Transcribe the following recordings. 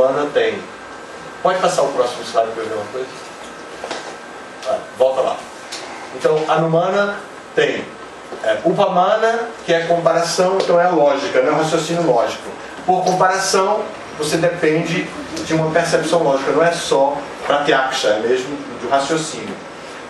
Anumana tem... Pode passar o próximo slide para eu ver uma coisa? Volta lá. Então, Anumana tem Upamana, que é comparação, então é a lógica, não é o raciocínio lógico. Por comparação, você depende de uma percepção lógica, não é só pratyaksha, é mesmo do raciocínio.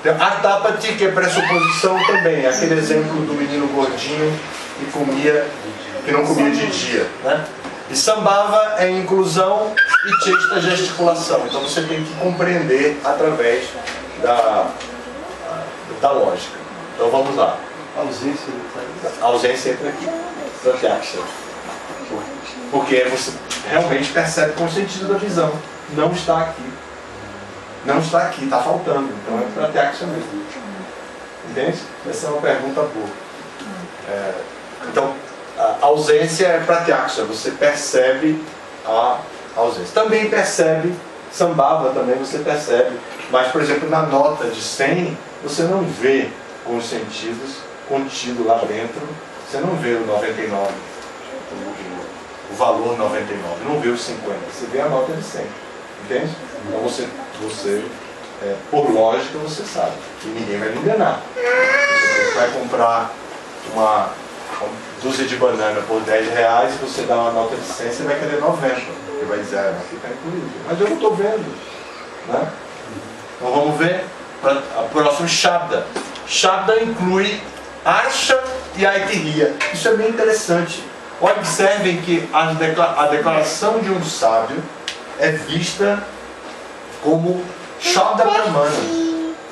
Então, Artapati, que é pressuposição também, aquele exemplo do menino gordinho que não comia de dia, né? E Sambhava é inclusão e Chesta gesticulação. Então você tem que compreender através da lógica. Então vamos lá. A ausência entra aqui. Pratyaksha. Porque você realmente percebe com o sentido da visão. Não está aqui. Não está aqui, está faltando. Então é Pratyaksha mesmo. Entende? Essa é uma pergunta boa. Então, a ausência é Pratyaksha. Você percebe a ausência. Também percebe, Sambhava também você percebe. Mas, por exemplo, na nota de 100, você não vê com os sentidos contido lá dentro. Você não vê o 99. O valor 99. Não vê o 50. Você vê a nota de 100. Entende? Então você por lógica, você sabe. E ninguém vai lhe enganar. Você vai comprar uma dúzia de banana por 10 reais, e você dá uma nota de 100, você vai querer 90. Ele vai dizer, aqui está incluído. Mas eu não estou vendo. Né? Então vamos ver o próximo Shabda. Shabda inclui Arsha e Aitiriya. Isso é bem interessante. Observem que a declaração de um sábio é vista como Shabda Pramana,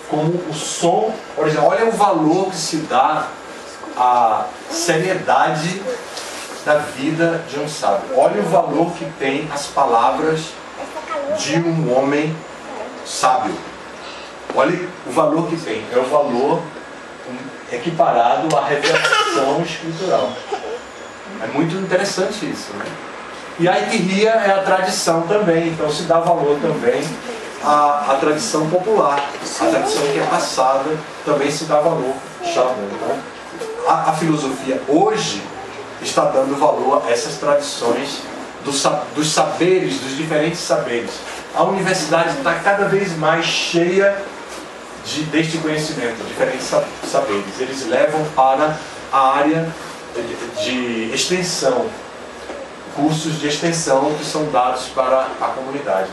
como o som original. Olha o valor que se dá à seriedade da vida de um sábio. Olha o valor que tem as palavras de um homem sábio. Olha o valor que tem. É o valor equiparado à revelação escritural. É muito interessante isso, né? E a Aitiriya é a tradição também. Então se dá valor também à tradição popular. A tradição que é passada também se dá valor. Então, a filosofia hoje está dando valor a essas tradições dos saberes, dos diferentes saberes. A universidade está cada vez mais cheia deste conhecimento, diferentes saberes. Eles levam para a área de extensão, cursos de extensão que são dados para a comunidade.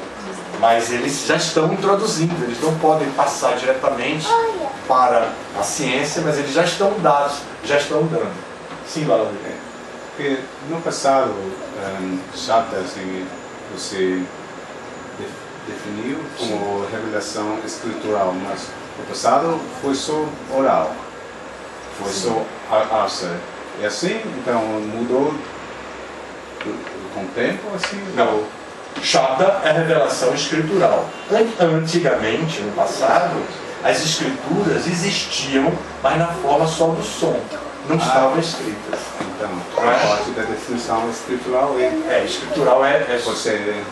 Mas eles já estão introduzindo, eles não podem passar diretamente para a ciência, mas eles já estão dados, já estão dando. Sim, Valdir. Porque no passado, Shabda, assim, você definiu como revelação escritural, mas no passado foi só oral, foi só arsa. E assim, então, mudou com o tempo, assim? Não. Shabda é revelação escritural. Antigamente, no passado, as escrituras existiam, mas na forma só do som. Não estavam escritas. Então, a parte da definição escritural escritural pode ser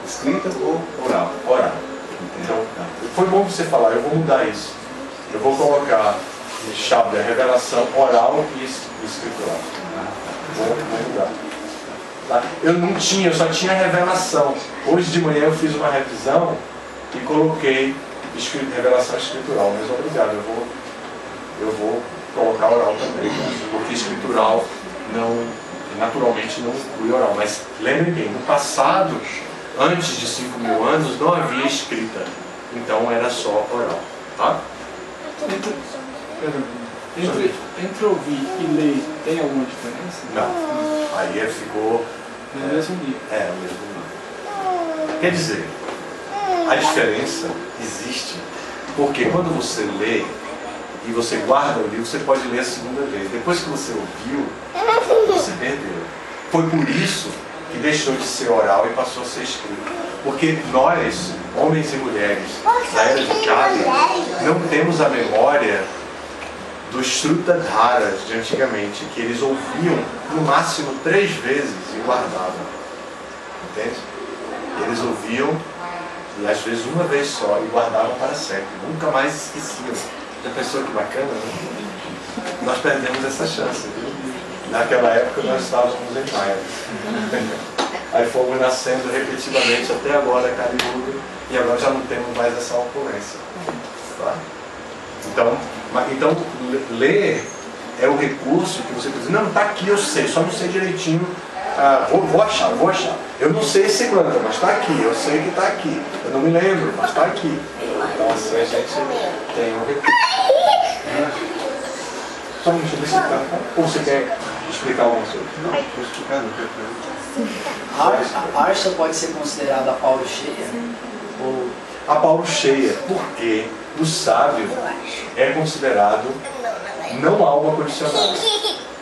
escrita ou oral. Oral. Então, foi bom você falar, eu vou mudar isso. Eu vou colocar Shabda, revelação oral e escritural. Vou mudar. Tá? Eu só tinha revelação. Hoje de manhã eu fiz uma revisão e coloquei revelação escritural. Mas obrigado, eu vou colocar oral também, porque escritural naturalmente não inclui oral. Mas lembrem bem, no passado, antes de 5.000 anos, não havia escrita. Então era só oral. Tá? Entre ouvir e ler, tem alguma diferença? Não. Aí ficou... No mesmo nível. No mesmo nível. Quer dizer, a diferença existe porque quando você lê e você guarda o livro, você pode ler a segunda vez. Depois que você ouviu, você perdeu. Foi por isso que deixou de ser oral e passou a ser escrito. Porque nós, homens e mulheres da era de Kali, não temos a memória dos Shrutadharas de antigamente, que eles ouviam no máximo 3 vezes e guardavam. Entende? Eles ouviam, e às vezes uma vez só, e guardavam para sempre. Nunca mais esqueciam. Já pensou que bacana, né? Nós perdemos essa chance, viu? Naquela época nós estávamos em Maia. Aí fomos nascendo repetitivamente até agora, Caliúdo, e agora já não temos mais essa ocorrência. Tá? Então, ler é o recurso que você diz, não, está aqui, eu sei, só não sei direitinho, vou achar. Eu não sei esse quanto, mas está aqui, eu sei que está aqui. Eu não me lembro, mas está aqui. Então assim a gente tem um recurso. Só um minuto, deixa eu explicar. Ou você quer explicar alguma coisa? Não, vou explicar, não quero. A Archa pode ser considerada a Paulo cheia? Ou... A Paulo cheia, porque o sábio é considerado não alma condicionada.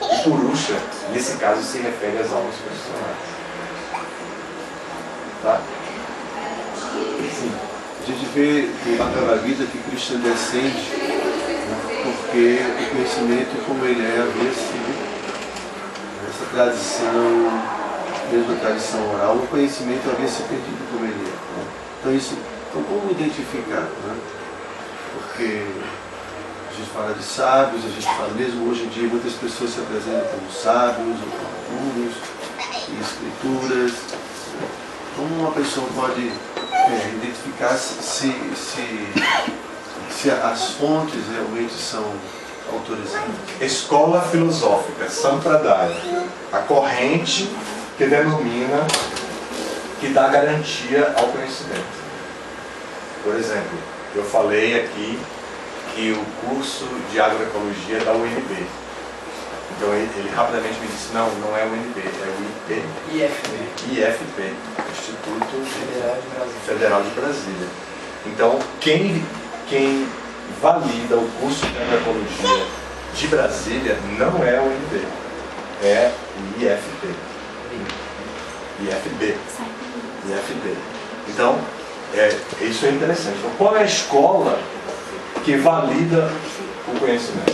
O Purusha, nesse caso, se refere às almas condicionadas. Tá? Sim. A gente vê no Bhagavad Gita que Krishna descende, né, porque o conhecimento, como ele é, havia sido essa tradição, mesmo a tradição oral, o conhecimento havia se perdido como ele é. Né? Então como identificar? Né? Porque a gente fala de sábios, a gente fala, mesmo hoje em dia, muitas pessoas se apresentam como sábios, ou como gurus, e escrituras. Como uma pessoa pode identificar se as fontes realmente são autorizadas? Escola filosófica, Sampradaya, a corrente que denomina, que dá garantia ao conhecimento. Por exemplo, eu falei aqui que o curso de agroecologia é da UNB. Então ele rapidamente me disse, não é o UNB, é o IFP, Instituto Federal de Brasília. Então quem valida o curso de agroecologia de Brasília não é o UNB, é o IFB. Então, isso é interessante. Então, qual é a escola que valida o conhecimento?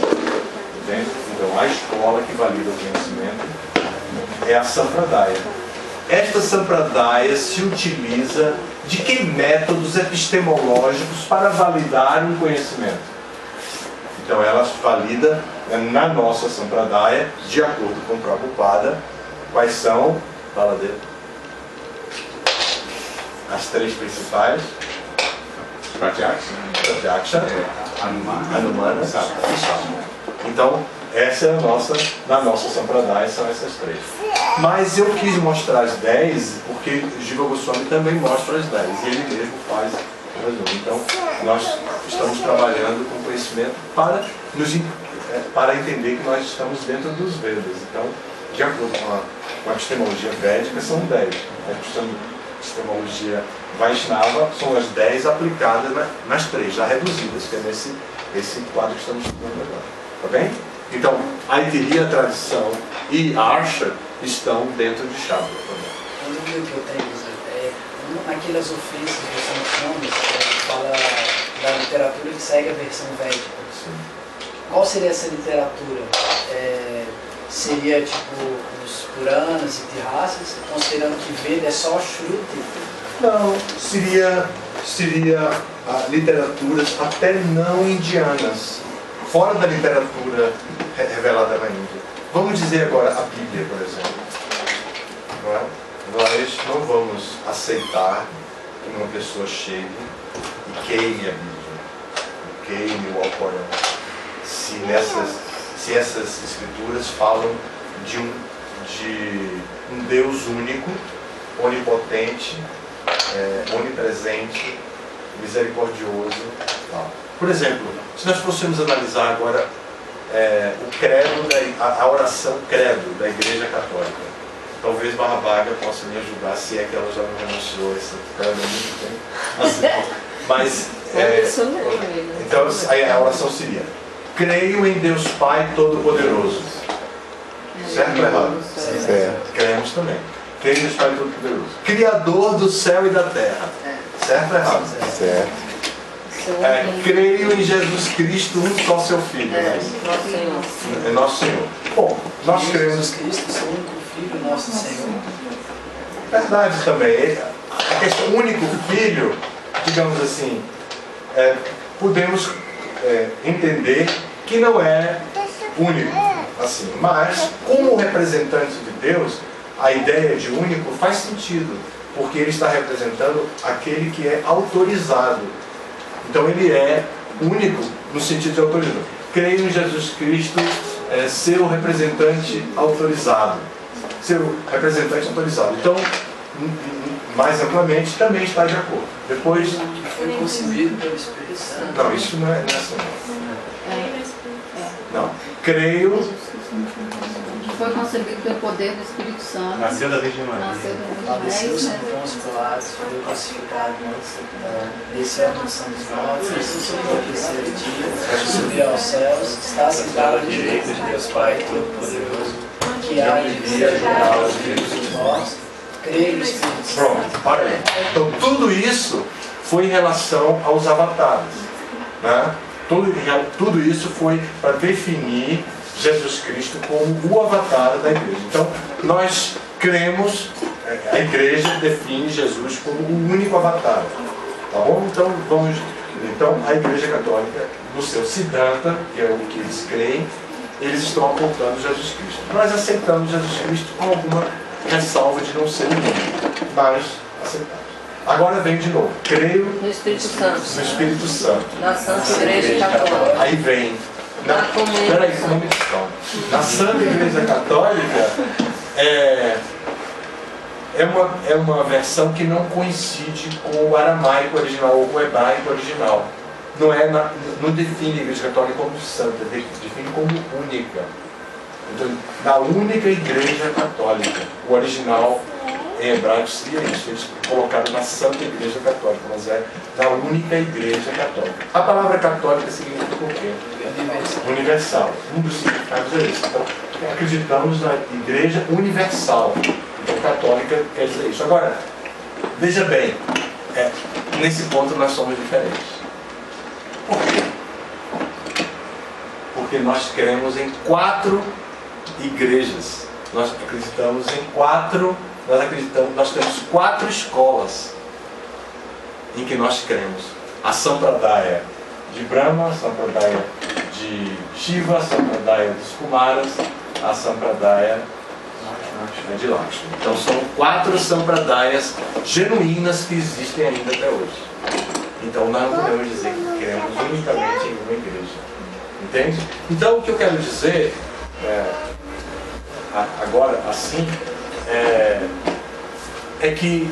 Entende? Então, a escola que valida o conhecimento é a Sampradaya. Esta Sampradaya se utiliza de que métodos epistemológicos para validar um conhecimento? Então, ela valida na nossa Sampradaya, de acordo com o Prabhupada, quais são, fala dele, as três principais: Pratyaksha, Anumana, Então, essa é na nossa Sampradaya são essas três. Mas eu quis mostrar as 10, porque Jiva Goswami também mostra as 10, e ele mesmo faz o resumo. Então, nós estamos trabalhando com conhecimento para entender que nós estamos dentro dos Vedas. Então, de acordo com a epistemologia védica, são 10. A epistemologia Vaishnava são as 10 aplicadas nas 3, já reduzidas, que é esse quadro que estamos estudando agora. Tá bem? Então, a Aitiria, a tradição e a Archa estão dentro de Shabda também. A dúvida que eu tenho, naquelas ofensas que você mencionou, fala da literatura que segue a versão védica. Sim. Qual seria essa literatura? Seria tipo os Puranas e Tirasas, considerando que Veda é só Shruti? Não, seria literaturas até não indianas, fora da literatura revelada na Índia. Vamos dizer agora a Bíblia, por exemplo. Não é? Nós não vamos aceitar que uma pessoa chegue e queime a Bíblia, queime o Alcorão, se essas escrituras falam de um Deus único, onipotente, onipresente, misericordioso. Tal. Por exemplo, se nós fôssemos analisar agora o credo, a oração credo da Igreja Católica, talvez Mahabharata possa me ajudar, se é que ela já não renunciou a esse credo muito bem. Mas, então a oração seria: creio em Deus Pai Todo-Poderoso. Certo ou errado? Certo. Cremos também. Creio em Deus Pai Todo-Poderoso, Criador do céu e da terra. Certo ou errado? Certo. Creio em Jesus Cristo, um só seu Filho. É nosso Senhor. Bom, nós cremos. Jesus Cristo, seu único Filho, nosso Senhor. Verdade também. A questão único Filho, digamos assim, podemos entender que não é único, assim, mas como representante de Deus, a ideia de único faz sentido, porque ele está representando aquele que é autorizado. Então ele é único no sentido de autorizado. Creio em Jesus Cristo, seu representante autorizado. Seu representante autorizado. Então, mais amplamente, também está de acordo. Depois... Foi concebido pelo Espírito Santo. Não, isso não é assim. Não. Creio... Foi concebido pelo poder do Espírito Santo. Nasceu da Virgem Maria. Padeceu sob Pôncio Pilatos, foi crucificado, desceu à mansão dos mortos, ressuscitou no terceiro dia, subiu aos céus, está sentado à direita de Deus Pai Todo-Poderoso, que há de vir a julgar os vivos e os mortos. Creio no Espírito Santo. Pronto, para aí. Então tudo isso foi em relação aos avatares, né? Tudo isso foi para definir Jesus Cristo como o avatar da igreja. Então, nós cremos, a igreja define Jesus como o único avatar. Tá bom? Então, a igreja católica, no seu Siddhanta, que é o que eles creem, eles estão apontando Jesus Cristo. Nós aceitamos Jesus Cristo com alguma ressalva de não ser o único, mas aceitamos. Agora vem de novo. Creio No Espírito Santo. no Espírito Santo. Na Santa Igreja Católica. Aí vem. Espera aí, só uma questão. Na Santa Igreja Católica é uma versão que não coincide com o aramaico original ou com o hebraico original. Não define a Igreja Católica como santa, define como única. Então, na única Igreja Católica. O original em hebraico seria isso. Eles colocaram na Santa Igreja Católica, mas é na única Igreja Católica. A palavra católica significa o quê? Universal. Um dos significados é esse. Então, acreditamos na Igreja Universal. Então, católica quer dizer isso. Agora, veja bem, nesse ponto nós somos diferentes. Por quê? Porque nós cremos em 4 igrejas. Nós acreditamos em 4. Nós temos 4 escolas em que nós cremos. A Sampradaya de Brahma, a Sampradaya de Shiva, a Sampradaya dos Kumaras, a Sampradaya de Lakshmi. Então são 4 Sampradayas genuínas que existem ainda até hoje. Então nós não podemos dizer que cremos unicamente em uma igreja. Entende? Então o que eu quero dizer, agora assim, é que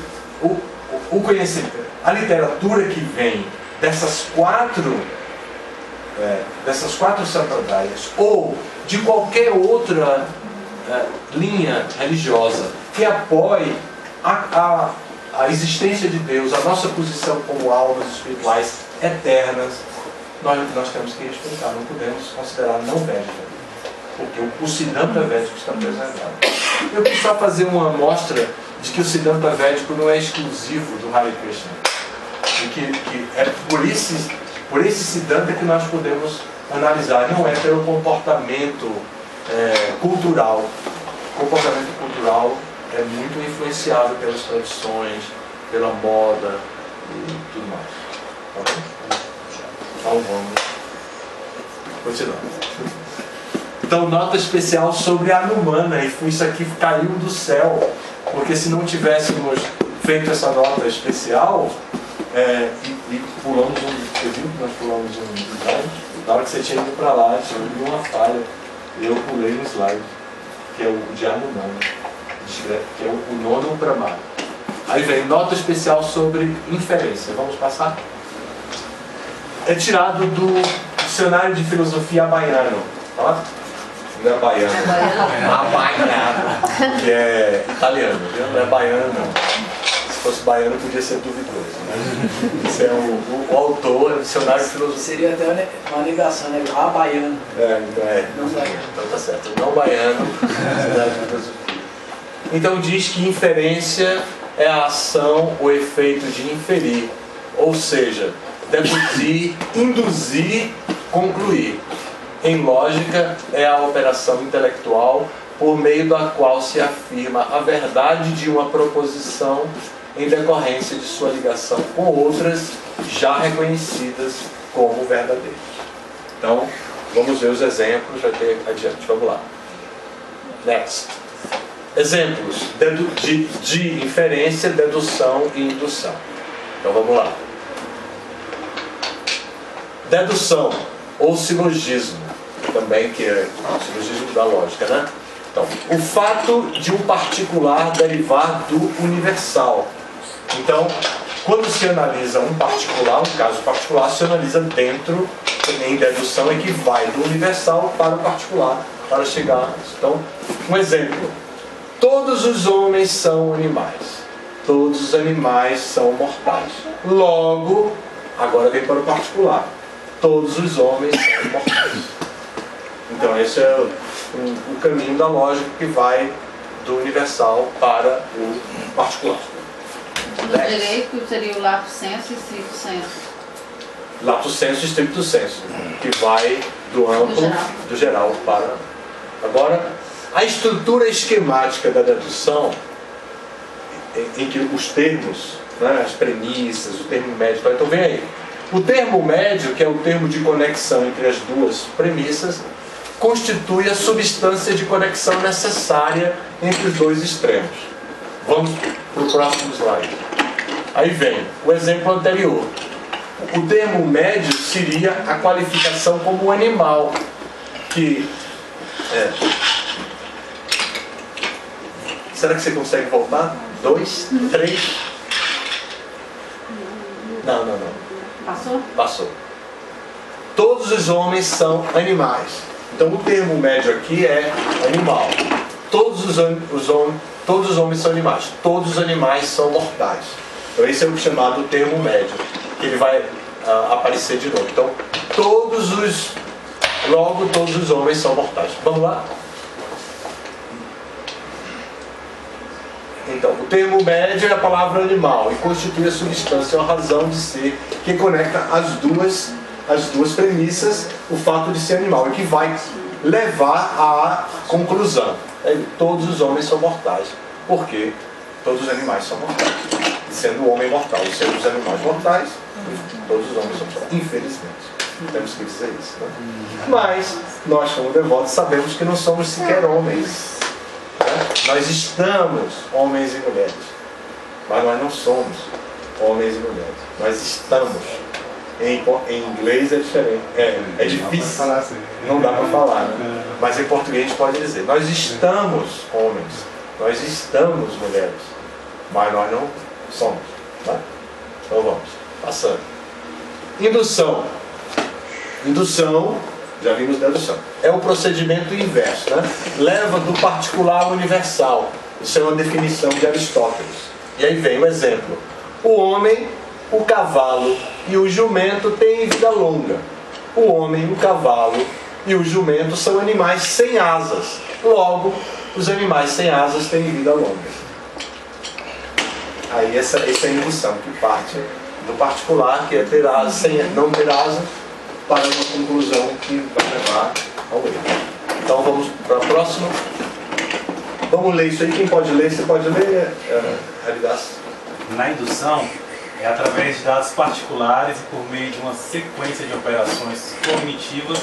o conhecimento, a literatura que vem dessas 4 sampradayas ou de qualquer outra linha religiosa que apoie a existência de Deus, a nossa posição como almas espirituais eternas, nós temos que respeitar, não podemos considerar não védica, porque o Siddhanta védico está preservado. Eu quis só fazer uma amostra de que o Siddhanta védico não é exclusivo do Hare Krishna, e que é por esse Siddhanta que nós podemos analisar, não é pelo comportamento cultural. O comportamento cultural é muito influenciado pelas tradições, pela moda e tudo mais. Tá bom? Então vamos continuar. Então, nota especial sobre a Anumana, e isso aqui caiu do céu, porque se não tivéssemos feito essa nota especial, e pulamos você viu que nós pulamos um slide? Na hora que você tinha ido para lá, tinha uma falha, e eu pulei no slide, que é o de Anumana, que é o nono Brahmana. Aí vem nota especial sobre inferência. Vamos passar? É tirado do Dicionário de Filosofia Baiano. Tá? Não é baiano. Baiano, que é italiano, viu? Não é baiano, não. Se fosse baiano, podia ser duvidoso. Né? Esse é o autor, é o Dicionário de Filosofia. Seria até uma negação, né? A baiano. Não baiano. Então tá certo. Não baiano, Dicionário de Filosofia. Então diz que inferência é a ação ou efeito de inferir, ou seja, deduzir, induzir, concluir. Em lógica, é a operação intelectual por meio da qual se afirma a verdade de uma proposição em decorrência de sua ligação com outras já reconhecidas como verdadeiras. Então, vamos ver os exemplos, vai ter adiante. Vamos lá. Next. Exemplos de inferência, dedução e indução. Então vamos lá. Dedução ou silogismo, também que é o silogismo da lógica, né? Então, o fato de um particular derivar do universal. Então, quando se analisa um particular, um caso particular, se analisa dentro, em dedução, é que vai do universal para o particular, para chegar a isso. Então, um exemplo. Todos os homens são animais. Todos os animais são mortais. Logo, agora vem para o particular. Todos os homens são mortais. Então, esse é o caminho da lógica que vai do universal para o particular. No direito seria o lato sensu e stricto sensu. Lato sensu e stricto sensu, que vai do amplo, do geral para... Agora, a estrutura esquemática da dedução, em que os termos, né, as premissas, o termo médio, então vem aí. O termo médio, que é o termo de conexão entre as duas premissas, constitui a substância de conexão necessária entre os dois extremos. Vamos para o próximo slide. Aí vem o exemplo anterior. O termo médio seria a qualificação como animal, que será que você consegue voltar? 2, 3? Não. Passou? Passou. Todos os homens são animais. Então o termo médio aqui é animal. Todos os homens são animais. Todos os animais são mortais. Então esse é o chamado termo médio, que ele vai aparecer de novo. Então logo todos os homens são mortais. Vamos lá? Então, o termo médio é a palavra animal e constitui a substância, a razão de ser, que conecta as duas premissas, o fato de ser animal, e que vai levar à conclusão. Todos os homens são mortais, porque todos os animais são mortais. Sendo o homem mortal e sendo os animais mortais, todos os homens são mortais. Infelizmente, temos que dizer isso. Né? Mas, nós como devotos sabemos que não somos sequer homens. Nós estamos homens e mulheres, mas nós não somos homens e mulheres. Nós estamos. Em inglês é diferente, é difícil, não dá para falar, né? Mas em português a gente pode dizer: nós estamos homens, nós estamos mulheres, mas nós não somos. Tá? Então vamos, passando. Indução. Indução, já vimos dedução. É o procedimento inverso, né? Leva do particular ao universal. Isso é uma definição de Aristóteles. E aí vem o exemplo. O homem, o cavalo e o jumento têm vida longa. O homem, o cavalo e o jumento são animais sem asas. Logo, os animais sem asas têm vida longa. Aí essa é a indução que parte do particular, que é ter asa, sem não ter asa, para uma conclusão que vai levar ao erro. Então vamos para a próxima. Vamos ler isso aí. Quem pode ler? Você pode ler, Haridas? Na indução, é através de dados particulares e por meio de uma sequência de operações cognitivas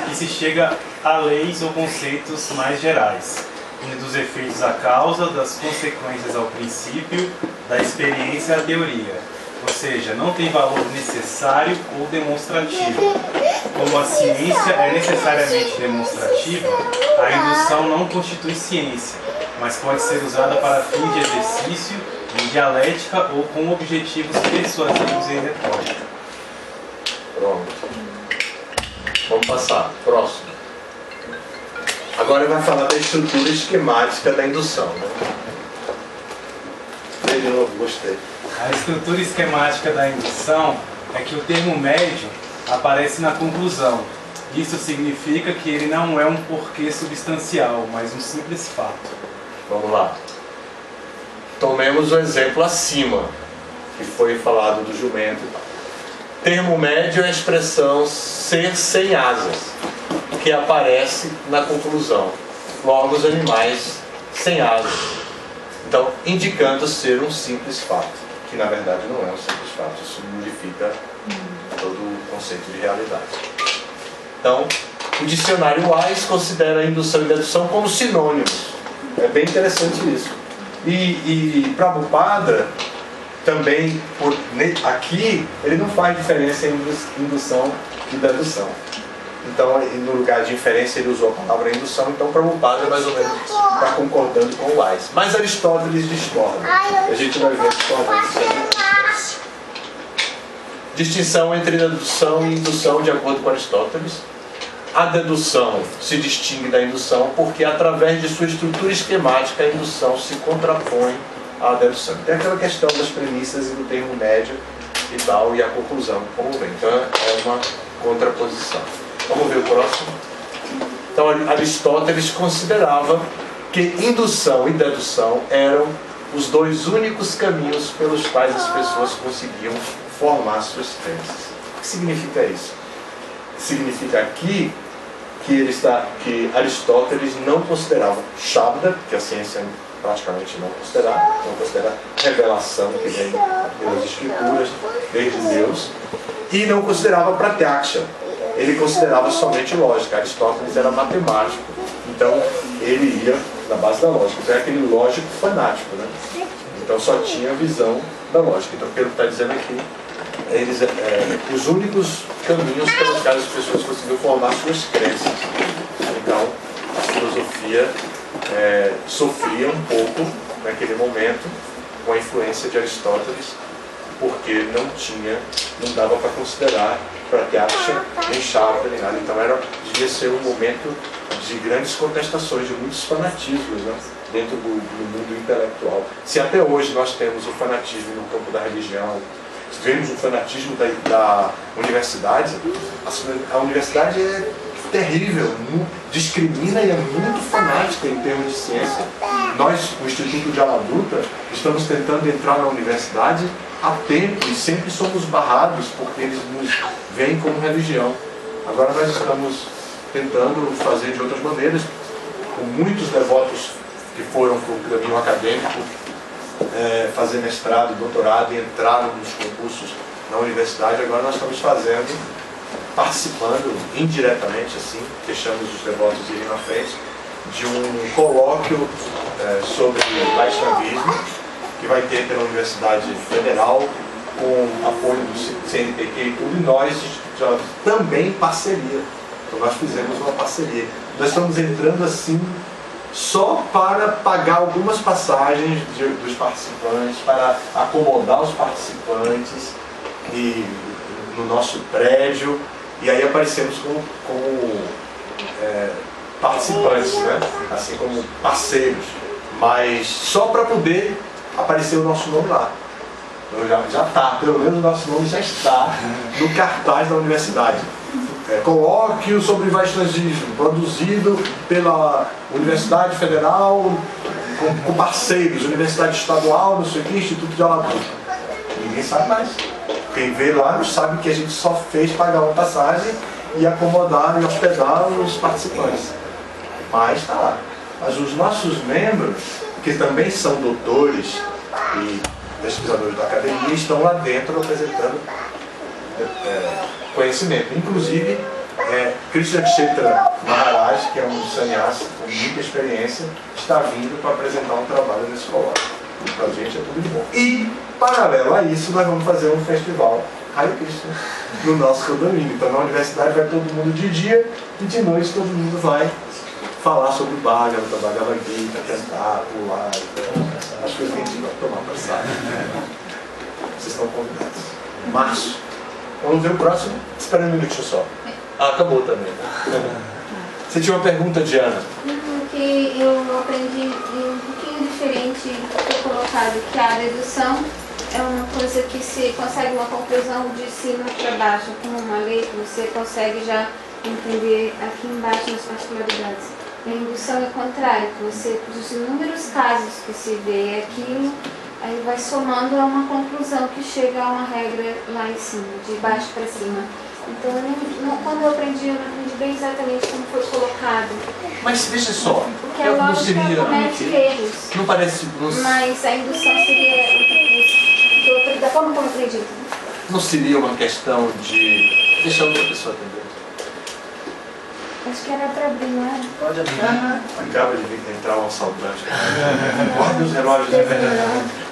que se chega a leis ou conceitos mais gerais, indo dos efeitos à causa, das consequências ao princípio, da experiência à teoria. Ou seja, não tem valor necessário ou demonstrativo. Como a ciência é necessariamente demonstrativa, a indução não constitui ciência, mas pode ser usada para fins de exercício, em dialética ou com objetivos persuasivos e retóricos. Pronto. Vamos passar. Próximo. Agora ele vai falar da estrutura esquemática da indução. Né? Lê de novo, gostei. A estrutura esquemática da indução é que o termo médio aparece na conclusão. Isso significa que ele não é um porquê substancial, mas um simples fato. Vamos lá. Tomemos o exemplo acima, que foi falado do jumento e tal. Termo médio é a expressão ser sem asas, que aparece na conclusão. Logo, os animais sem asas. Então, indicando ser um simples fato, que na verdade não é um simples fato. Isso modifica todo o conceito de realidade. Então, o dicionário Wise considera a indução e dedução como sinônimos. É bem interessante isso. E Prabhupada também, aqui, ele não faz diferença entre indução e dedução. Então, no lugar de inferência, ele usou a palavra indução. Então, Prabhupada, mais ou menos, está concordando com o Wise. Mas Aristóteles discorda. A gente vai ver discordância. Distinção entre dedução e indução, de acordo com Aristóteles. A dedução se distingue da indução porque, através de sua estrutura esquemática, a indução se contrapõe à dedução. Tem aquela questão das premissas e do termo médio e tal, e a conclusão, como vem. Então, é uma contraposição. Vamos ver o próximo. Então, Aristóteles considerava que indução e dedução eram os dois únicos caminhos pelos quais as pessoas conseguiam formar suas crenças. O que significa isso? Significa aqui que Aristóteles não considerava Shabda, que a ciência praticamente não considera revelação que vem pelas escrituras, desde Deus, e não considerava Pratyaksha. Ele considerava somente lógica. Aristóteles era matemático, então ele ia na base da lógica. Então é aquele lógico fanático, né? Então só tinha a visão da lógica. Então, pelo que está dizendo aqui, os únicos caminhos pelos quais as pessoas conseguiam formar suas crenças. Então, a filosofia sofria um pouco naquele momento com a influência de Aristóteles, porque não dava para considerar Pratyaksha, nem Shabda, nem nada. Então devia ser um momento de grandes contestações, de muitos fanatismos, né, dentro do mundo intelectual. Se até hoje nós temos o fanatismo no campo da religião, vemos o fanatismo da universidade, a universidade é terrível, discrimina e é muito fanática em termos de ciência. Nós, o Instituto de Aladuta, estamos tentando entrar na universidade há tempo e sempre somos barrados porque eles nos veem como religião. Agora nós estamos tentando fazer de outras maneiras, com muitos devotos que foram para o caminho acadêmico, fazer mestrado, doutorado e entraram nos concursos na universidade. Agora nós estamos participando indiretamente, assim, deixamos os devotos irem na frente, de um colóquio sobre Vaishnavismo, que vai ter pela Universidade Federal, com apoio do CNPq e tudo, e nós já também parceria. Então nós fizemos uma parceria. Nós estamos entrando assim só para pagar algumas passagens dos participantes, para acomodar os participantes no nosso prédio, e aí aparecemos como participantes, né? Assim como parceiros, mas só para poder aparecer o nosso nome lá. Então já está, pelo menos o nosso nome já está no cartaz da universidade. Colóquio sobre Vaishnavismo, produzido pela Universidade Federal, com parceiros, Universidade Estadual, não sei o que, Instituto de Aladuta. Ninguém sabe mais. Quem vê lá não sabe que a gente só fez pagar uma passagem e acomodar e hospedar os participantes. Mas está lá. Mas os nossos membros, que também são doutores e pesquisadores da academia, estão lá dentro apresentando conhecimento. Inclusive, Krishna Kshetra Maharaj, que é um sannyasi com muita experiência, está vindo para apresentar um trabalho nesse colóquio. Para a gente é tudo de bom. E, paralelo a isso, nós vamos fazer um festival Hare Krishna no nosso condomínio. Então, na universidade vai todo mundo de dia e de noite todo mundo vai falar sobre o Bhagavata, Bhagavad Gita, cantar, pular, as coisas que a gente vai tomar para sair. Vocês estão convidados. Março. Vamos ver o próximo? Espera um minutinho só. Acabou também. Você tinha uma pergunta, Diana? Que eu aprendi um pouquinho diferente, foi colocado que a dedução é uma coisa que se consegue uma conclusão de cima para baixo, como uma lei que você consegue já entender aqui embaixo nas particularidades. A indução é contrário, que você, dos inúmeros casos que se vê aquilo, aí vai somando a uma conclusão que chega a uma regra lá em cima, de baixo para cima. Então, quando eu não aprendi bem exatamente como foi colocado. Mas deixa só. Porque a lógica comete erros. Não parece. Mas a indução seria outra coisa. Da forma como eu aprendi. Não seria uma questão de. Deixa outra pessoa atender. Acho que era para abrir, não era? Pode abrir. Acaba de vir entrar um assaltante. Guarda os relógios,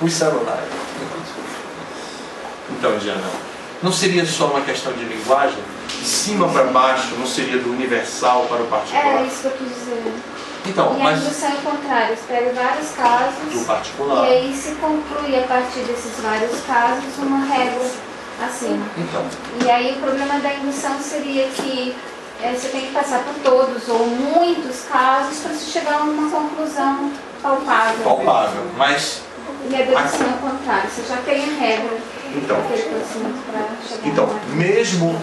os celulares. Então, Diana, não seria só uma questão de linguagem? De cima para baixo, não seria do universal para o particular? É isso que eu quis dizer. Então, E a mas indução é o contrário, você pega vários casos do particular. e aí se conclui a partir desses vários casos uma regra acima. Então, E aí o problema da indução seria que você tem que passar por todos ou muitos casos para se chegar a uma conclusão palpável. palpável. Mas, E a dedução é o contrário, você já tem a regra então, daquele conhecimento para chegar então, a uma regra. mesmo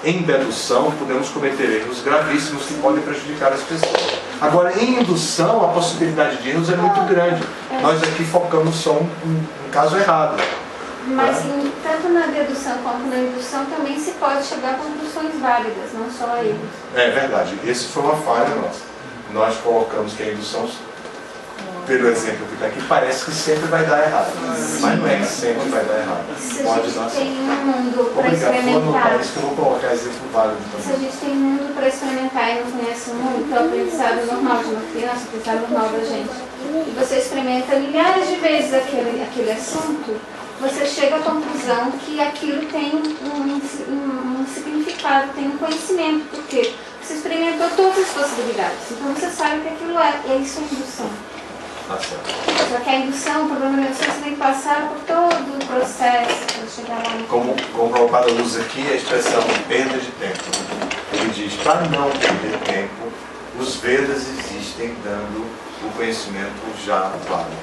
em dedução, podemos cometer erros gravíssimos que podem prejudicar as pessoas. Agora, em indução, a possibilidade de erros é muito grande. Nós aqui focamos só um caso errado. Mas tanto na dedução quanto na indução também se pode chegar a conclusões válidas, não só a erros. É verdade, esse foi uma falha nossa. Nós colocamos que a indução, pelo exemplo que está aqui, parece que sempre vai dar errado. Mas não é que sempre vai dar errado. Se a Pode gente dar tem certo. um mundo para Obrigado, vou experimentar, anotar isso que eu vou colocar exemplo válido se também. a gente tem um mundo para experimentar e não conhece o mundo, que é o aprendizado normal de uma criança, o aprendizado normal da gente, e você experimenta milhares de vezes aquele assunto, você chega à conclusão que aquilo tem um significado, tem um conhecimento, porque você experimentou todas as possibilidades, então você sabe que aquilo é isso é indução. Tá certo. Só que a indução, o problema da indução, você tem que passar por todo o processo para chegar lá no... Como o Prabhupada usa aqui a expressão perda de tempo. Ele diz, para não perder tempo, os Vedas existem dando o conhecimento já válido.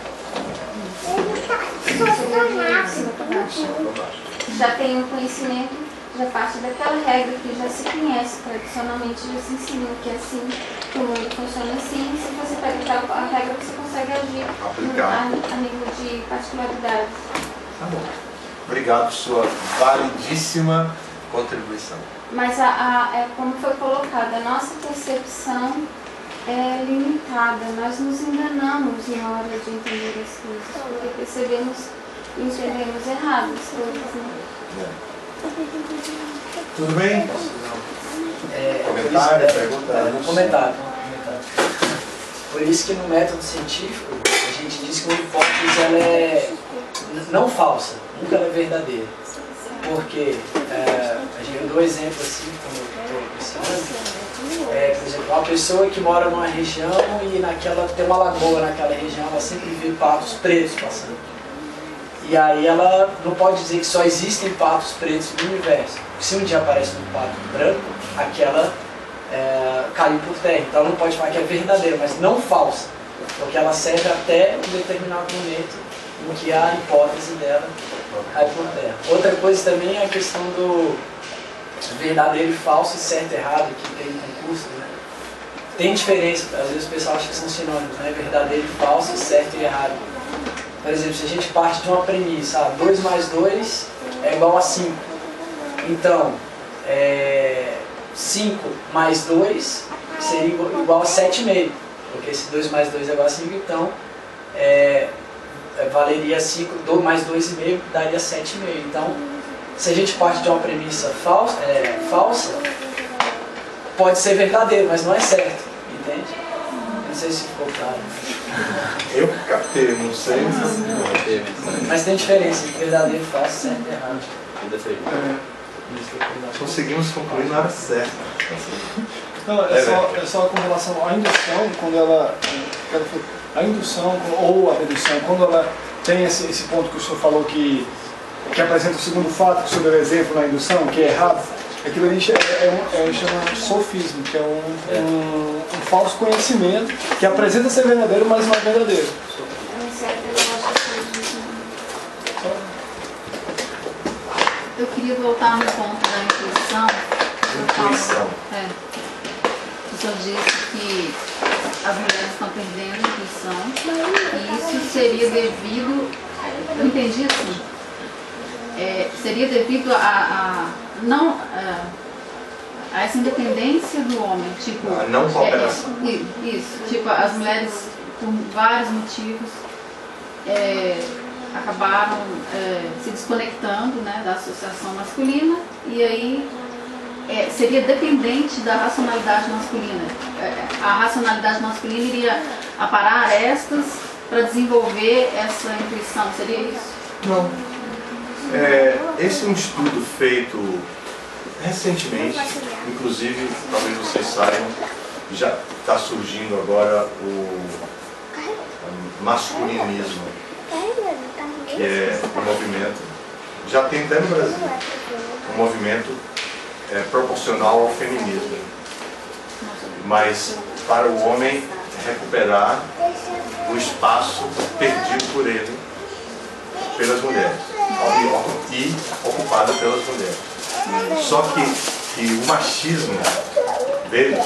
Já tem um conhecimento, já parte daquela regra que já se conhece, tradicionalmente já se ensina que é assim, que o mundo funciona assim, se você pega a regra você consegue agir a nível de particularidades. Tá bom. Obrigado por sua validíssima contribuição. Mas é como foi colocado, a nossa percepção é limitada, nós nos enganamos na hora de entender as coisas, porque percebemos e entendemos errado as coisas, né? Tudo bem? Comentário, pergunta? Comentário. Por isso que no método científico a gente diz que uma hipótese ela é não falsa, nunca ela é verdadeira. Porque a gente deu um exemplo assim, como eu estou ensinando, por exemplo, uma pessoa que mora numa região e tem uma lagoa naquela região, ela sempre vê patos pretos passando. E aí ela não pode dizer que só existem patos pretos no universo. Se um dia aparece um pato branco, aquela caiu por terra. Então ela não pode falar que é verdadeira, mas não falsa. Porque ela serve até um determinado momento em que a hipótese dela cai por terra. Outra coisa também é a questão do verdadeiro e falso, certo e errado, que tem em concurso, né? Tem diferença, às vezes o pessoal acha que são sinônimos, né? Verdadeiro e falso, certo e errado. Por exemplo, se a gente parte de uma premissa, 2 mais 2 é igual a 5. Então, 5 mais 2 seria igual a 7,5. Porque se 2 mais 2 é igual a 5, então valeria 5, 2 mais 2,5 daria 7,5. Então, se a gente parte de uma premissa falsa, pode ser verdadeiro, mas não é certo. Entende? Não sei se ficou claro. Eu captei, não sei. Mas tem diferença entre verdadeiro e falso, certo e errado. Conseguimos concluir na hora certa. Não, é só com relação à indução, quando ela. A indução ou a dedução, quando ela tem esse ponto que o senhor falou que apresenta o segundo fato, que o senhor deu exemplo na indução, que é errado, aquilo ali chama sofismo, que é um falso conhecimento que apresenta ser verdadeiro, mas não é verdadeiro. Eu queria voltar no ponto da intuição. O senhor disse que as mulheres estão perdendo a intuição e isso seria devido, eu entendi assim, seria devido a essa independência do homem, tipo... A não cooperação. Isso, tipo, as mulheres, por vários motivos, acabaram se desconectando, né, da associação masculina e aí seria dependente da racionalidade masculina. A racionalidade masculina iria aparar arestas para desenvolver essa intuição, seria isso? Não. Esse é um estudo feito recentemente, inclusive, talvez vocês saibam, já está surgindo agora o masculinismo, que é um movimento, já tem até no Brasil, um movimento proporcional ao feminismo, mas para o homem recuperar o espaço perdido por ele, pelas mulheres, e ocupado pelas mulheres. Só que o machismo deles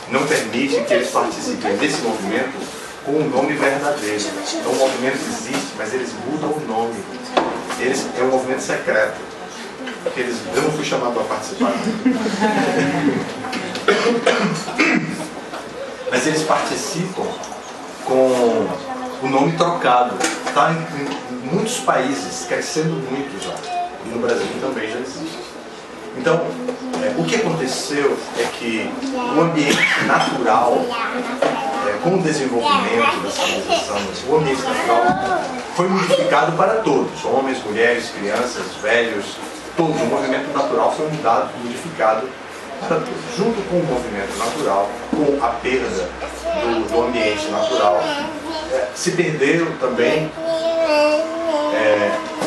não permite que eles participem desse movimento com o nome verdadeiro. Então o movimento existe, mas eles mudam o nome. É um movimento secreto. Porque eu não fui chamado para participar. Mas eles participam com o nome trocado. Está em muitos países, crescendo muito já. E no Brasil também já existe. Então, o que aconteceu é que o ambiente natural, com o desenvolvimento da civilização, o ambiente natural foi modificado para todos, homens, mulheres, crianças, velhos, todos. O movimento natural foi modificado para todos. Junto com o movimento natural, com a perda do ambiente natural, se perderam também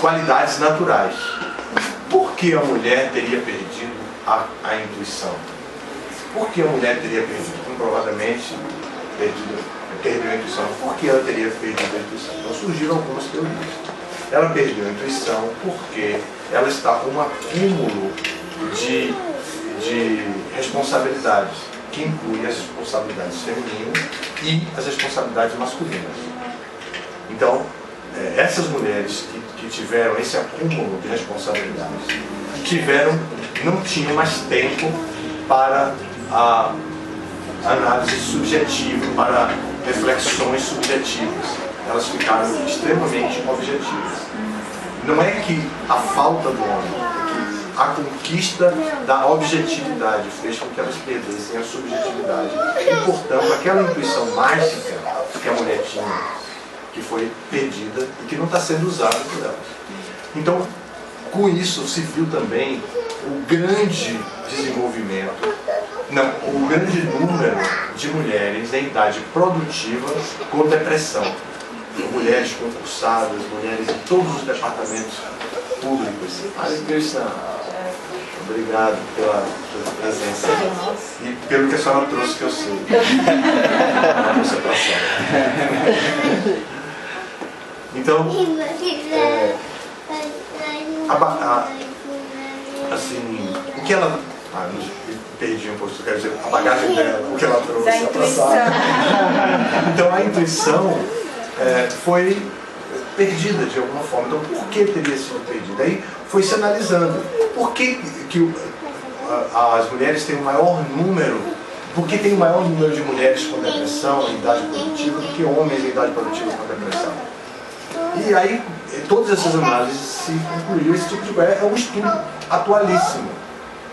qualidades naturais. Por que a mulher teria perdido a intuição? Por que a mulher teria perdido? Comprovadamente perdeu a intuição. Por que ela teria perdido a intuição? Então surgiram algumas teorias. Ela perdeu a intuição porque ela está com um acúmulo de responsabilidades, que inclui as responsabilidades femininas e as responsabilidades masculinas. Então, essas mulheres que tiveram esse acúmulo de responsabilidades, não tinham mais tempo para a análise subjetiva, para reflexões subjetivas. Elas ficaram extremamente objetivas. Não é que a falta do homem, é que a conquista da objetividade fez com que elas perdessem a subjetividade. E, portanto, aquela intuição mágica que a mulher tinha, que foi perdida e que não está sendo usada por elas. Então, com isso se viu também o grande desenvolvimento, o grande número de mulheres em idade produtiva com depressão. Mulheres concursadas, mulheres em todos os departamentos públicos. Hare Krishna, obrigado pela presença e pelo que a senhora trouxe, que eu sei. Então, assim, o que ela... perdi um pouco, quero dizer, a bagagem dela, o que ela trouxe a passar. Então a intuição foi perdida de alguma forma. Então por que teria sido perdida? Aí foi se analisando. Por que as mulheres têm o maior número? Por que tem o maior número de mulheres com depressão em idade produtiva do que homens em idade produtiva com depressão? E aí, todas essas análises se concluiu, esse tipo de coisa é um estudo atualíssimo,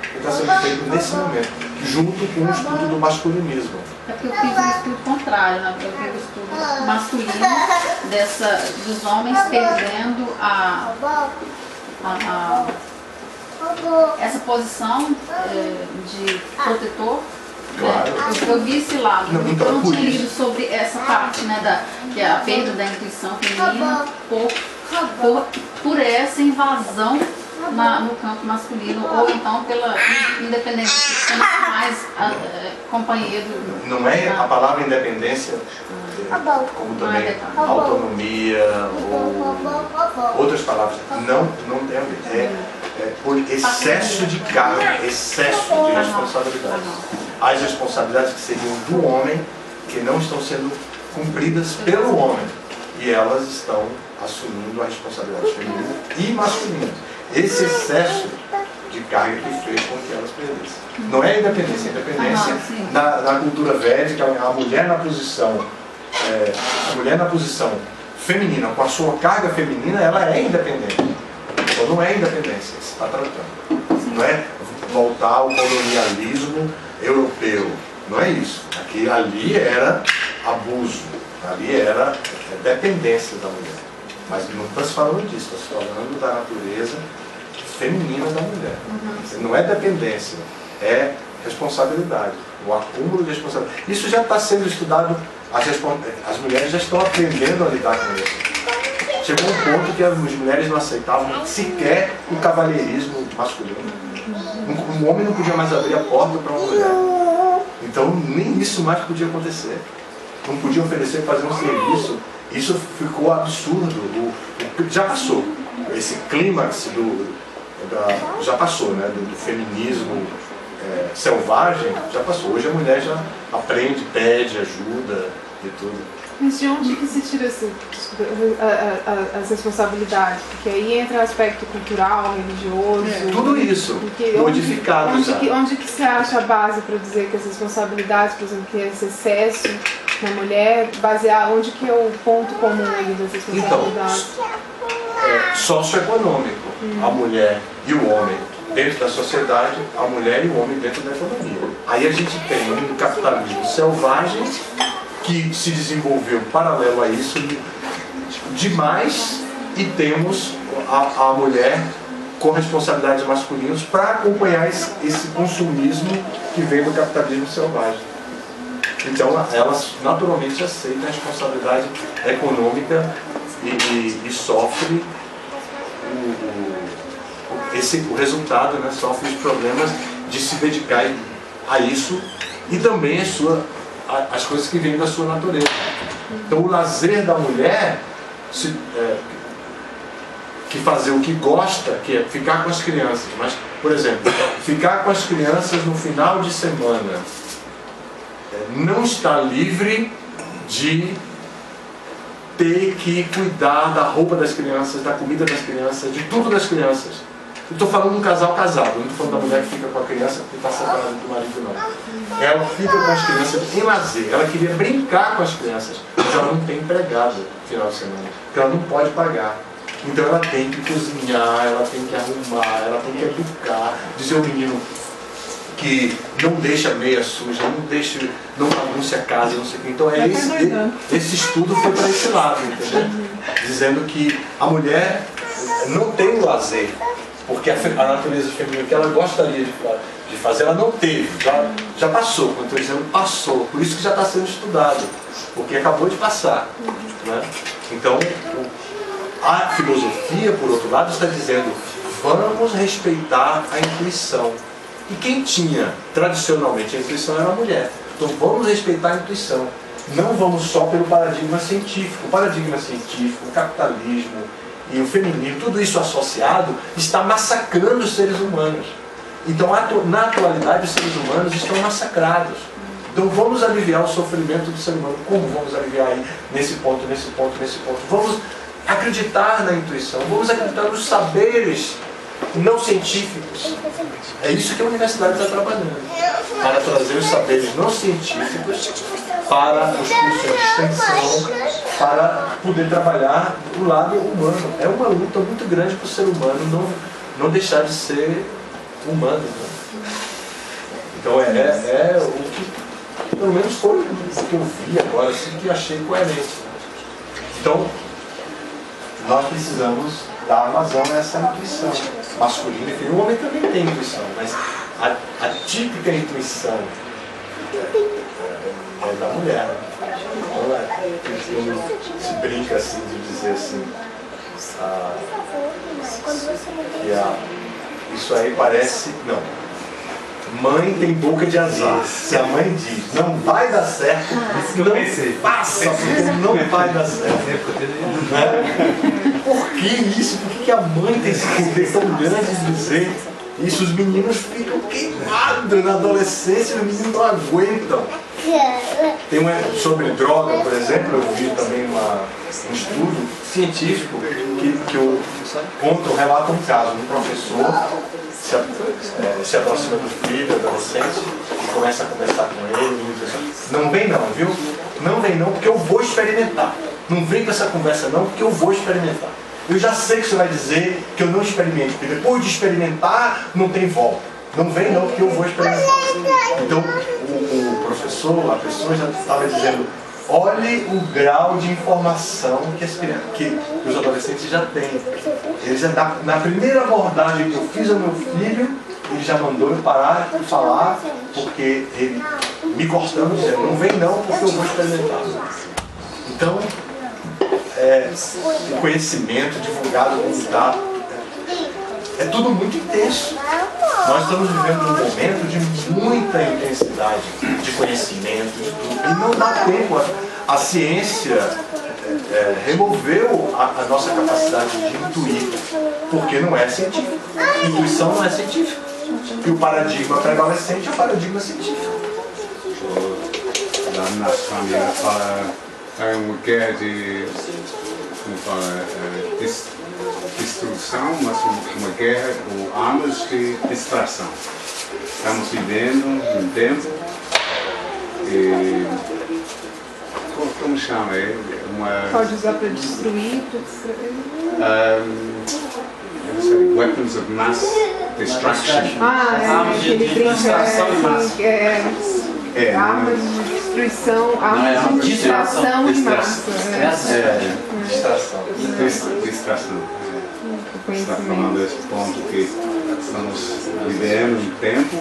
que está sendo feito nesse momento, junto com o estudo do masculinismo. É porque eu fiz um estudo contrário, né? Eu fiz um estudo masculino dos homens perdendo essa posição de protetor. Claro. Eu vi esse lado, Então, eu não tinha lido sobre essa parte, né, que é a perda da intuição feminina por essa invasão no campo masculino, ou então pela independência, que sendo mais companheiro. Não é a palavra independência, como também autonomia ou outras palavras, não tem a ver. É por excesso de carga, excesso de responsabilidade. As responsabilidades que seriam do homem, que não estão sendo cumpridas pelo homem, e elas estão assumindo a responsabilidade feminina e masculina. Esse excesso de carga que fez com que elas perdessem. Não é independência. Independência, na cultura védica, a mulher na posição feminina, com a sua carga feminina, ela é independente. Então não é independência que se está tratando. Sim, não é voltar ao colonialismo europeu. Não é isso. Ali era abuso, ali era dependência da mulher. Mas não está se falando disso, está se falando da natureza feminina da mulher. Não é dependência, é responsabilidade, o acúmulo de responsabilidade. Isso já está sendo estudado, as mulheres já estão aprendendo a lidar com isso. Chegou um ponto que as mulheres não aceitavam sequer o cavalheirismo masculino. Um homem não podia mais abrir a porta para uma mulher. Então nem isso mais podia acontecer. Não podia oferecer fazer um serviço. Isso ficou absurdo. Já passou. Esse clímax já passou, né? Do feminismo selvagem, já passou. Hoje a mulher já aprende, pede ajuda e tudo. Mas de onde que se tira as responsabilidades? Porque aí entra o aspecto cultural, religioso... Tudo isso, modificado já. Onde que se acha a base para dizer que as responsabilidades, por exemplo, que esse excesso na mulher, basear onde que é o ponto comum aí das responsabilidades? Então, socioeconômico. A mulher e o homem dentro da sociedade, a mulher e o homem dentro da economia. Aí a gente tem um capitalismo selvagem que se desenvolveu paralelo a isso demais, e temos a mulher com responsabilidades masculinas para acompanhar esse consumismo que vem do capitalismo selvagem. Então elas naturalmente aceitam a responsabilidade econômica e sofre o resultado, né? Sofre os problemas de se dedicar a isso e também as coisas que vêm da sua natureza. Então o lazer da mulher, que fazer o que gosta, que é ficar com as crianças, mas, por exemplo, ficar com as crianças no final de semana, não está livre de ter que cuidar da roupa das crianças, da comida das crianças, de tudo das crianças. Eu estou falando de um casal casado, não estou falando da mulher que fica com a criança porque está separada do marido, não. Ela fica com as crianças em lazer, ela queria brincar com as crianças, mas ela não tem empregada no final de semana, porque ela não pode pagar. Então ela tem que cozinhar, ela tem que arrumar, ela tem que educar, dizer ao menino que não deixa a meia suja, não bagunce a casa, não sei o que. Então esse estudo foi para esse lado, entendeu? Dizendo que a mulher não tem o lazer, porque a natureza feminina que ela gostaria de fazer, ela não teve, já passou. Quando estou dizendo passou, por isso que já está sendo estudado, porque acabou de passar, né? Então a filosofia, por outro lado, está dizendo: vamos respeitar a intuição. E quem tinha tradicionalmente a intuição era a mulher. Então vamos respeitar a intuição. Não vamos só pelo paradigma científico. O paradigma científico, o capitalismo e o feminismo, tudo isso associado, está massacrando os seres humanos. Então na atualidade os seres humanos estão massacrados. Então vamos aliviar o sofrimento do ser humano. Como vamos aliviar aí? Nesse ponto, nesse ponto, nesse ponto. Vamos acreditar na intuição, vamos acreditar nos saberes não científicos. É isso que a universidade está trabalhando, para trazer os saberes não científicos para os cursos de extensão, para poder trabalhar o lado humano. É uma luta muito grande para o ser humano não deixar de ser humano, né? Então é o que, pelo menos foi o que eu vi agora, assim, que achei coerente. Então nós precisamos dar vazão a essa intuição masculina e feminina. O homem também tem intuição, mas a típica intuição é da mulher. Então, se brinca assim de dizer assim, isso aí parece... Não. Mãe tem boca de azar. Se a mãe diz, não vai dar certo, não faça, porque não vai dar certo. Né? Por que isso? Por que a mãe tem esse poder tão grande de dizer isso? Os meninos ficam queimados na adolescência, os meninos não aguentam. Tem sobre droga, por exemplo, eu vi também um estudo científico que relata um caso de um professor se aproxima do filho, adolescente, e começa a conversar com ele, e diz assim: não vem não, viu? Não vem não, porque eu vou experimentar. Não vem com essa conversa não, porque eu vou experimentar. eu já sei que você vai dizer que eu não experimente, porque depois de experimentar não tem volta. Não vem não, porque eu vou experimentar. Então o professor, a pessoa já estava dizendo, olhe o grau de informação que os adolescentes já têm. Ele já, na primeira abordagem que eu fiz ao meu filho, ele já mandou eu parar de falar, porque ele me cortando, dizendo, não vem não, porque eu vou experimentar. Então, o conhecimento divulgado como está, é tudo muito intenso. Nós estamos vivendo um momento de muita intensidade de conhecimento, de tudo. E não dá tempo. A ciência removeu a nossa capacidade de intuir, porque não é científico. Intuição não é científica. E o paradigma prevalecente é o paradigma científico. Na nossa família fala uma guerra de, como fala, destruição, mas uma guerra com armas de distração. Estamos vivendo um tempo e como chama? Pode usar para destruir, para distrair. Weapons of mass destruction. Armas de distração em massa. Armas de destruição, armas de distração em massa. Distração. Está falando desse ponto que estamos vivendo um tempo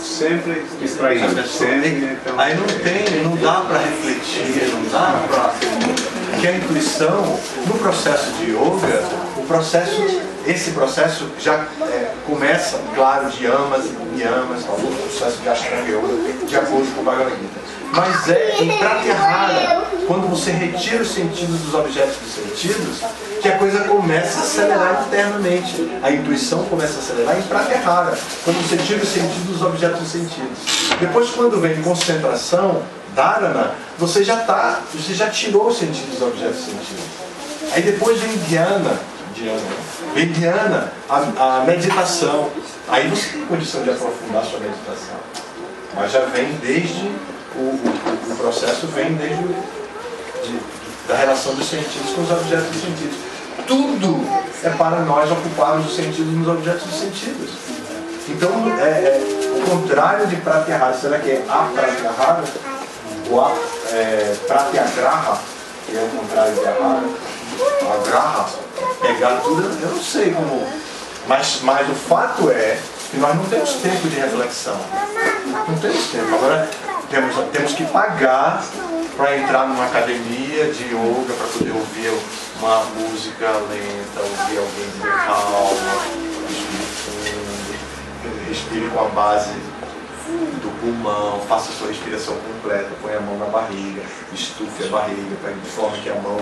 sempre distraído, sempre. Então, aí não dá para refletir, não dá para. Porque a intuição, no processo de yoga, esse processo já começa, claro, de yamas e niyamas, o processo de Ashtanga Yoga, de acordo com o Bhagavad Gita. Mas em Pratyahara, quando você retira os sentidos dos objetos dos sentidos, que a coisa começa a acelerar internamente. A intuição começa a acelerar em Pratyahara, quando você tira os sentidos dos objetos dos sentidos. Depois, quando vem concentração, Dharana, você já tirou os sentidos dos objetos dos sentidos. Aí depois vem Dhyana, a meditação. Aí você tem condição de aprofundar a sua meditação. Mas já vem desde o processo vem desde da relação dos sentidos com os objetos dos sentidos. Tudo é para nós ocuparmos os sentidos nos objetos dos sentidos. Então, o contrário de Pratyahara, será que é a Pratyahara? Ou Pratyagraha, que é o contrário de Ahara? Agraha, pegar tudo, eu não sei como. Mas o fato é que nós não temos tempo de reflexão. Não temos tempo. Agora, temos que pagar para entrar numa academia de yoga, para poder ouvir uma música lenta, ouvir alguém dizer calma, respire fundo, respire com a base do pulmão, faça a sua respiração completa, põe a mão na barriga, estufe a barriga, de forma que a mão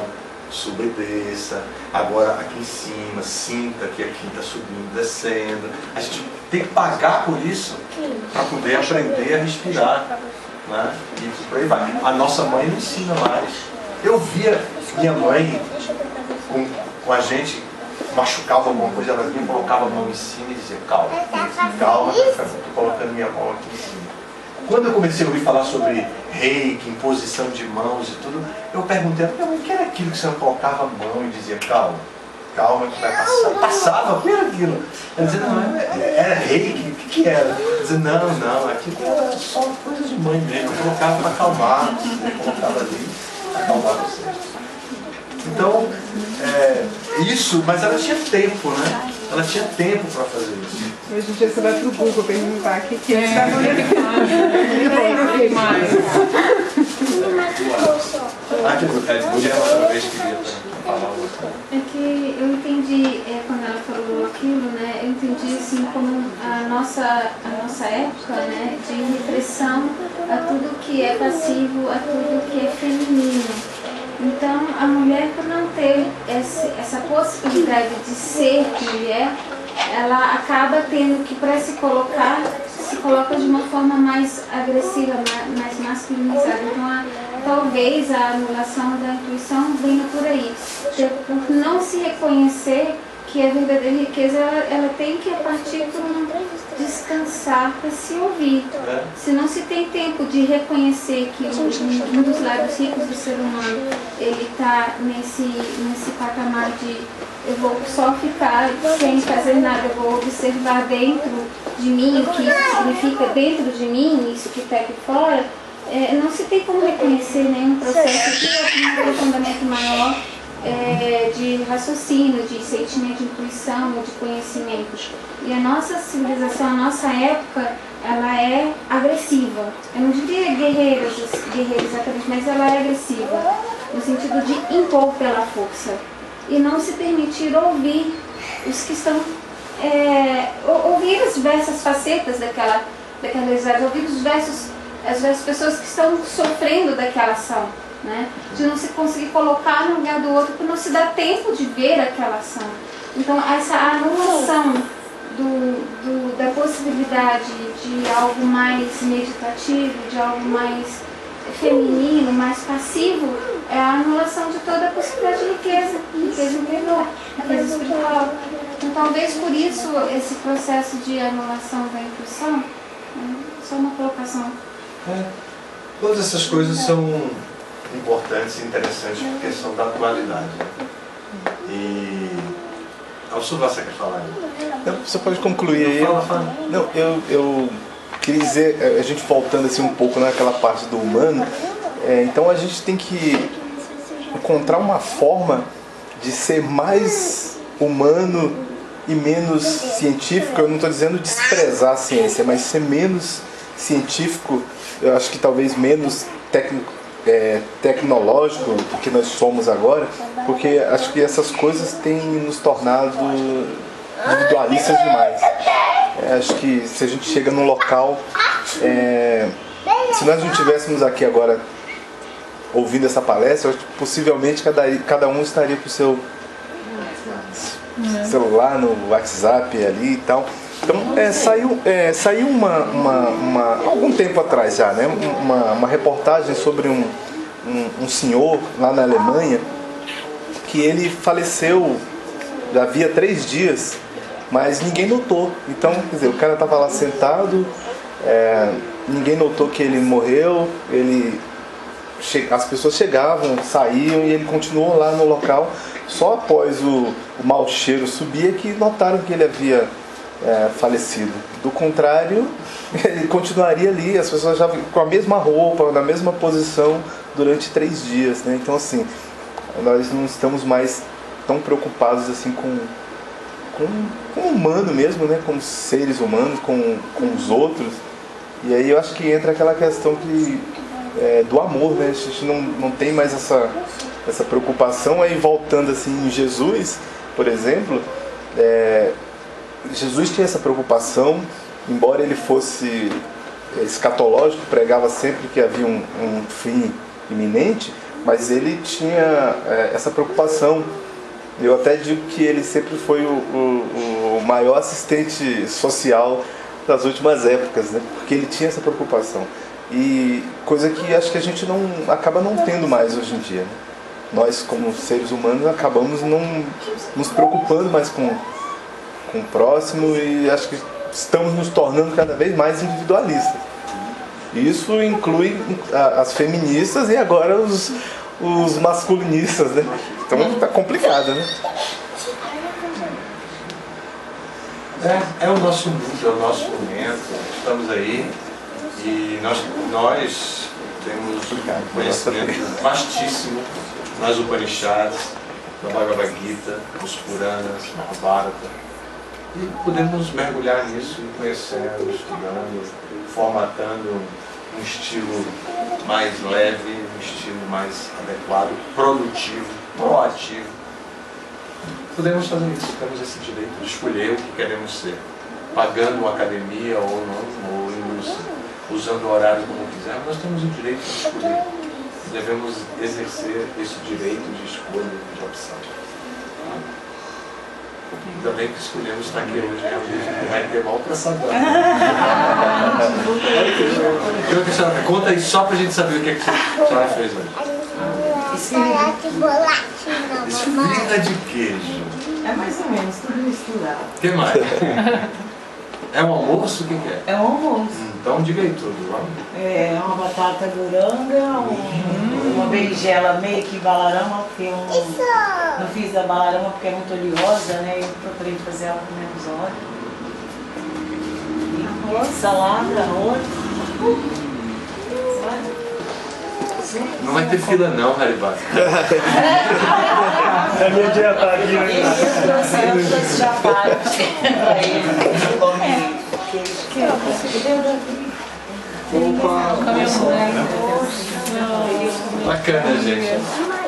suba e desça. Agora aqui em cima, sinta que aqui está subindo, descendo. A gente tem que pagar por isso para poder aprender a respirar, né? E por aí vai. A nossa mãe não ensina mais. Eu via minha mãe com a gente, machucava alguma coisa, ela vinha, colocava a mão em cima e dizia, calma, calma, estou colocando minha mão aqui em cima. Quando eu comecei a ouvir falar sobre reiki, imposição de mãos e tudo, eu perguntei, o que era aquilo que você colocava a mão e dizia, calma, calma que vai passar? Passava, o que era aquilo? Ela dizia, não, era reiki, o que era? Eu dizia, não, aquilo era só coisa de mãe mesmo, eu colocava para acalmar, eu colocava ali para acalmar vocês. Então, isso, mas ela tinha tempo, né? Ela tinha tempo para fazer isso. Hoje em dia você vai pro Google perguntar o que é está É que eu entendi, quando ela falou aquilo, né? Eu entendi assim como a nossa época, né? De repressão a tudo que é passivo, a tudo que é feminino. Então, a mulher, por não ter essa possibilidade de ser mulher, ela acaba tendo que, para se coloca de uma forma mais agressiva, mais masculinizada. Então, talvez a anulação da intuição venha por aí. Por não se reconhecer que a verdadeira riqueza, ela tem que partir por descansar para se ouvir. Se não se tem tempo de reconhecer que um dos lados ricos do ser humano, ele está nesse patamar de eu vou só ficar sem fazer nada, eu vou observar dentro de mim o que isso significa dentro de mim, isso que está aqui fora, não se tem como reconhecer nenhum processo de um aprofundamento maior de raciocínio, de sentimento, de intuição, de conhecimento. E a nossa civilização, a nossa época, ela é agressiva. Eu não diria guerreira exatamente, mas ela é agressiva, no sentido de impor pela força. E não se permitir ouvir os que estão... ouvir as diversas facetas daquela realidade, ouvir as pessoas que estão sofrendo daquela ação. Né? De não se conseguir colocar no lugar do outro, porque não se dá tempo de ver aquela ação. Então, essa anulação da possibilidade de algo mais meditativo, de algo mais feminino, mais passivo, é a anulação de toda a possibilidade de riqueza interior, riqueza espiritual. Então, talvez por isso esse processo de anulação da intuição, só uma colocação. Todas essas coisas são importantes e interessantes porque são da atualidade. E o Silvio, você quer falar aí? Não, você pode concluir aí. Não, eu queria dizer, a gente voltando assim um pouco naquela parte do humano, então a gente tem que encontrar uma forma de ser mais humano e menos científico. Eu não estou dizendo desprezar a ciência, mas ser menos científico, eu acho que talvez menos tecnológico do que nós somos agora, porque acho que essas coisas têm nos tornado individualistas demais. Acho que se a gente chega num local, se nós não estivéssemos aqui agora ouvindo essa palestra, acho que possivelmente cada um estaria com o seu celular no WhatsApp ali e tal. Então saiu algum tempo atrás já, né? Uma reportagem sobre um senhor lá na Alemanha que ele faleceu já havia 3 dias, mas ninguém notou. Então, quer dizer, o cara estava lá sentado, ninguém notou que ele morreu, as pessoas chegavam, saíam e ele continuou lá no local. Só após o mau cheiro subir que notaram que ele havia falecido. Do contrário, ele continuaria ali, as pessoas já com a mesma roupa, na mesma posição durante 3 dias, né? Então assim, nós não estamos mais tão preocupados assim com o humano mesmo, né? Com os seres humanos, com os outros. E aí eu acho que entra aquela questão do amor, né? A gente não tem mais essa preocupação. Aí voltando assim em Jesus, por exemplo, Jesus tinha essa preocupação, embora ele fosse escatológico, pregava sempre que havia um fim iminente, mas ele tinha essa preocupação. Eu até digo que ele sempre foi o maior assistente social das últimas épocas, né? Porque ele tinha essa preocupação. E coisa que acho que a gente acaba não tendo mais hoje em dia, né? Nós, como seres humanos, acabamos não nos preocupando mais com o próximo e acho que estamos nos tornando cada vez mais individualistas. Isso inclui as feministas e agora os masculinistas, né? Então está complicado, né? É o nosso mundo, é o nosso momento, estamos aí e nós temos um conhecimento vastíssimo nas Upanishads, na Bhagavad Gita, nos Puranas, na Mahabharata, e podemos mergulhar nisso e conhecendo, estudando, formatando um estilo mais leve, um estilo mais adequado, produtivo, proativo. Podemos fazer isso, temos esse direito de escolher o que queremos ser, pagando uma academia ou não, ou usando o horário como quisermos, nós temos o direito de escolher. Devemos exercer esse direito de escolha, de opção. Ainda bem que escolhemos estar aqui hoje, né? Vai ter mal para saber. Conta aí só para a gente saber o que a senhora fez hoje. Salada de bolacha, Esfirra de queijo. É mais ou menos, tudo misturado. O que mais? É um almoço? O que é? É um almoço. Então diga aí tudo. Vamos. É uma batata duranga, uma berinjela meio que balarama, porque eu não fiz a balarama porque é muito oleosa, né? Eu procurei fazer ela com menos óleo. E salada, arroz. Não vai ter fila não, Haribá. É minha dieta aqui, né? Eu trouxe chapado pra ele. Bacana, gente.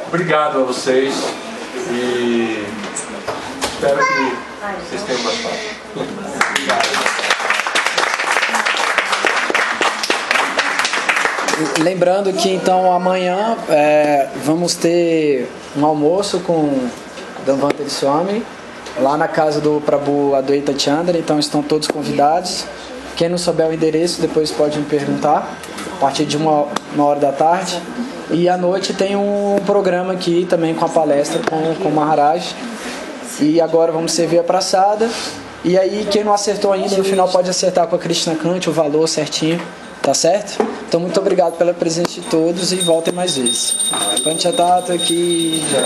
Obrigado a vocês e espero que vocês tenham gostado. Obrigado. Lembrando que então amanhã vamos ter um almoço com Dhanvantari Swami lá na casa do Prabhu Adwaita Chandra, então estão todos convidados. Quem não souber o endereço depois pode me perguntar, a partir de uma hora da tarde. E à noite tem um programa aqui também com a palestra com o Maharaj. E agora vamos servir a praçada. E aí quem não acertou ainda no final pode acertar com a Krishna Kant o valor certinho. Tá certo? Então, muito obrigado pela presença de todos e voltem mais vezes. Panchatattva aqui já.